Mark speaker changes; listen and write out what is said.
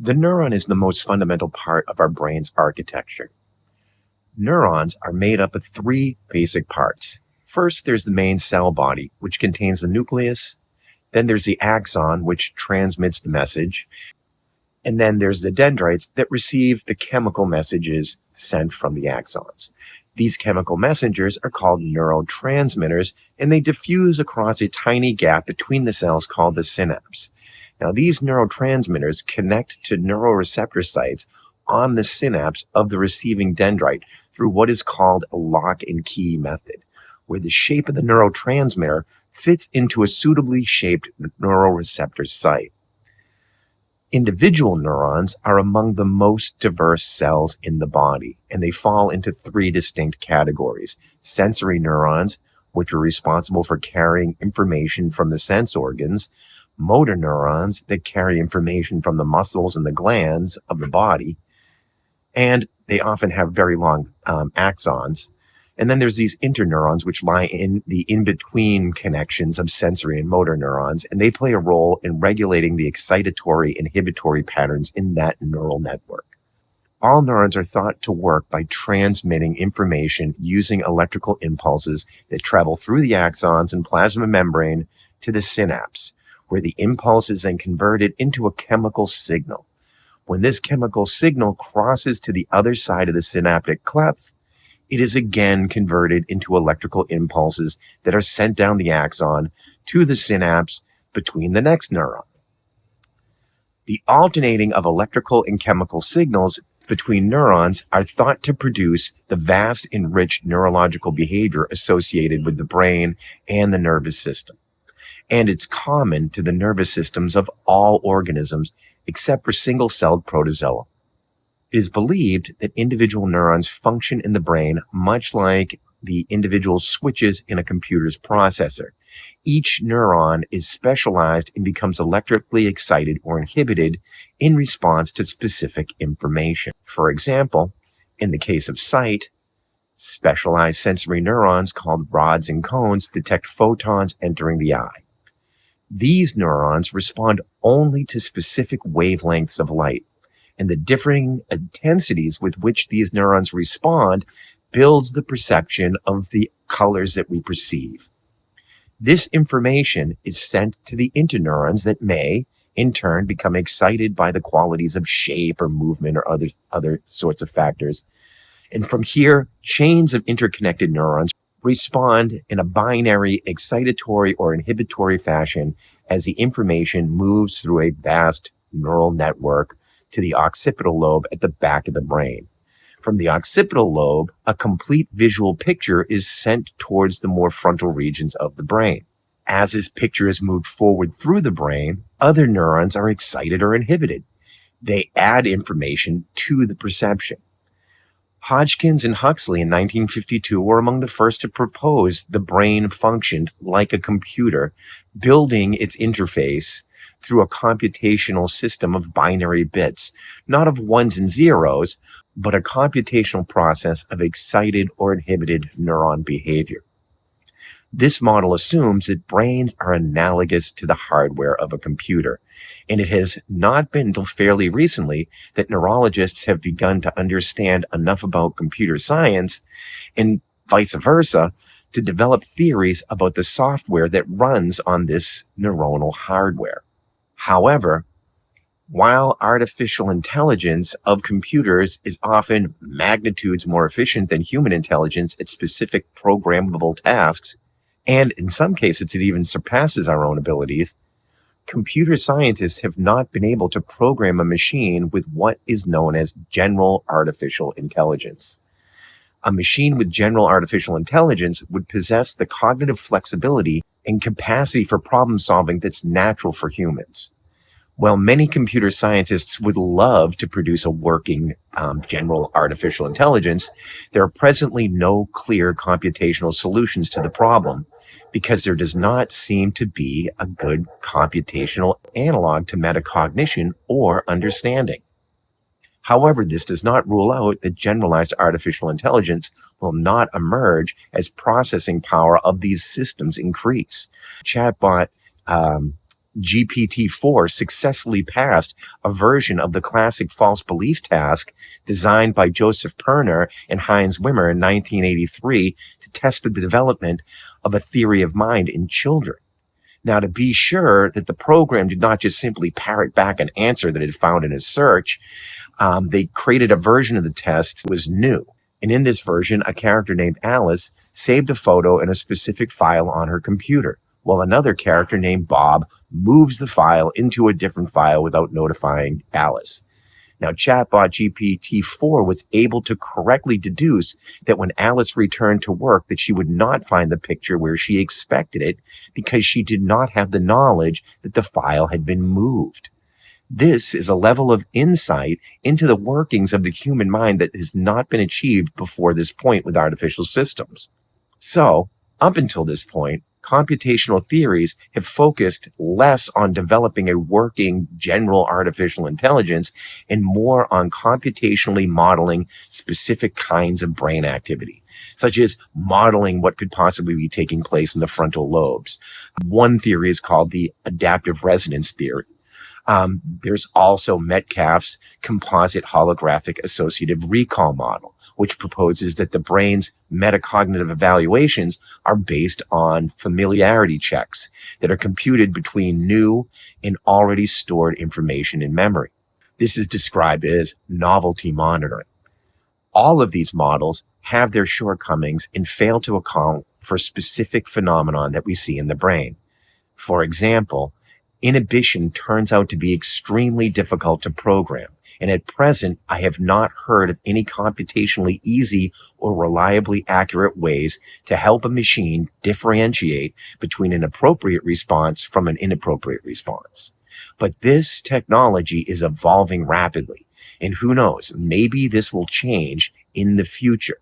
Speaker 1: The neuron is the most fundamental part of our brain's architecture. Neurons are made up of three basic parts. First, there's the main cell body, which contains the nucleus. Then there's the axon, which transmits the message. And then there's the dendrites that receive the chemical messages sent from the axons. These chemical messengers are called neurotransmitters, and they diffuse across a tiny gap between the cells called the synapse. Now, these neurotransmitters connect to neuroreceptor sites on the synapse of the receiving dendrite through what is called a lock and key method, where the shape of the neurotransmitter fits into a suitably shaped neuroreceptor site. Individual neurons are among the most diverse cells in the body, and they fall into three distinct categories: sensory neurons, which are responsible for carrying information from the sense organs; motor neurons that carry information from the muscles and the glands of the body, and they often have very long axons. And then there's these interneurons, which lie in the in-between connections of sensory and motor neurons, and they play a role in regulating the excitatory inhibitory patterns in that neural network. All neurons are thought to work by transmitting information using electrical impulses that travel through the axons and plasma membrane to the synapse, where the impulse is then converted into a chemical signal. When this chemical signal crosses to the other side of the synaptic cleft, it is again converted into electrical impulses that are sent down the axon to the synapse between the next neuron. The alternating of electrical and chemical signals between neurons are thought to produce the vast enriched neurological behavior associated with the brain and the nervous system. And it's common to the nervous systems of all organisms except for single-celled protozoa. It is believed that individual neurons function in the brain much like the individual switches in a computer's processor. Each neuron is specialized and becomes electrically excited or inhibited in response to specific information. For example, in the case of sight, specialized sensory neurons called rods and cones detect photons entering the eye. These neurons respond only to specific wavelengths of light, and the differing intensities with which these neurons respond builds the perception of the colors that we perceive. This information is sent to the interneurons that may, in turn, become excited by the qualities of shape or movement or other sorts of factors. And from here, chains of interconnected neurons respond in a binary excitatory or inhibitory fashion as the information moves through a vast neural network to the occipital lobe at the back of the brain. From the occipital lobe, a complete visual picture is sent towards the more frontal regions of the brain. As this picture is moved forward through the brain, other neurons are excited or inhibited. They add information to the perception. Hodgkins and Huxley in 1952 were among the first to propose the brain functioned like a computer, building its interface through a computational system of binary bits, not of ones and zeros, but a computational process of excited or inhibited neuron behavior. This model assumes that brains are analogous to the hardware of a computer, and it has not been until fairly recently that neurologists have begun to understand enough about computer science, and vice versa, to develop theories about the software that runs on this neuronal hardware. However, while artificial intelligence of computers is often magnitudes more efficient than human intelligence at specific programmable tasks, and in some cases it even surpasses our own abilities, computer scientists have not been able to program a machine with what is known as general artificial intelligence. A machine with general artificial intelligence would possess the cognitive flexibility and capacity for problem solving that's natural for humans. While many computer scientists would love to produce a working general artificial intelligence, there are presently no clear computational solutions to the problem because there does not seem to be a good computational analog to metacognition or understanding. However, this does not rule out that generalized artificial intelligence will not emerge as processing power of these systems increase. Chatbot GPT-4 successfully passed a version of the classic false belief task designed by Joseph Perner and Heinz Wimmer in 1983 to test the development of a theory of mind in children. Now, to be sure that the program did not just simply parrot back an answer that it found in a search, they created a version of the test that was new. And in this version, a character named Alice saved a photo in a specific file on her computer, while another character named Bob moves the file into a different file without notifying Alice. Now, chatbot GPT-4 was able to correctly deduce that when Alice returned to work that she would not find the picture where she expected it because she did not have the knowledge that the file had been moved. This is a level of insight into the workings of the human mind that has not been achieved before this point with artificial systems. So, up until this point, computational theories have focused less on developing a working general artificial intelligence and more on computationally modeling specific kinds of brain activity, such as modeling what could possibly be taking place in the frontal lobes. One theory is called the adaptive resonance theory. There's also Metcalfe's composite holographic associative recall model, which proposes that the brain's metacognitive evaluations are based on familiarity checks that are computed between new and already stored information in memory. This is described as novelty monitoring. All of these models have their shortcomings and fail to account for specific phenomenon that we see in the brain. For example, inhibition turns out to be extremely difficult to program, and at present, I have not heard of any computationally easy or reliably accurate ways to help a machine differentiate between an appropriate response from an inappropriate response. But this technology is evolving rapidly, and who knows, maybe this will change in the future.